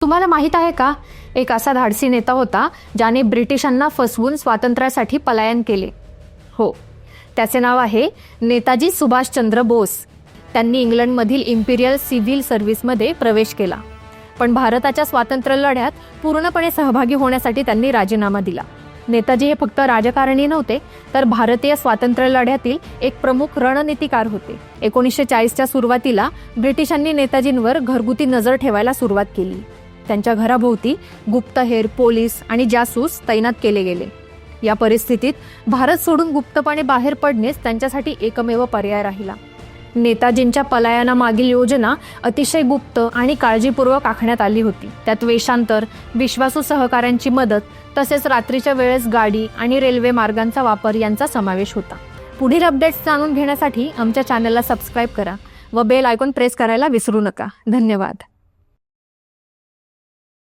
तुम्हाला माहीत आहे का, एक असा धाडसी नेता होता ज्याने ब्रिटिशांना फसवून स्वातंत्र्यासाठी पलायन केले. हो, त्याचे नाव आहे नेताजी सुभाषचंद्र बोस. त्यांनी इंग्लंडमधील इम्पिरियल सिव्हिल सर्व्हिसमध्ये प्रवेश केला, पण भारताच्या स्वातंत्र्य लढ्यात पूर्णपणे सहभागी होण्यासाठी त्यांनी राजीनामा दिला. नेताजी हे फक्त राजकारणी नव्हते, तर भारतीय स्वातंत्र्य लढ्यातील एक प्रमुख रणनीतिकार होते. 1940च्या सुरुवातीला ब्रिटिशांनी नेताजींवर घरगुती नजर ठेवायला सुरुवात केली. त्यांच्या घराभोवती गुप्तहेर, पोलीस आणि जासूस तैनात केले गेले. या परिस्थितीत भारत सोडून गुप्तपणे बाहेर पडणेच त्यांच्यासाठी एकमेव पर्याय राहिला. नेताजींच्या पलायनामागील योजना अतिशय गुप्त आणि काळजीपूर्वक आखण्यात आली होती. त्यात वेषांतर, विश्वासू सहकाऱ्यांची मदत, तसेच रात्रीच्या वेळेस गाडी आणि रेल्वे मार्गांचा वापर यांचा समावेश होता. पुढील अपडेट्स जाणून घेण्यासाठी आमच्या चॅनलला सबस्क्राईब करा व बेल आयकॉन प्रेस करायला विसरू नका. धन्यवाद.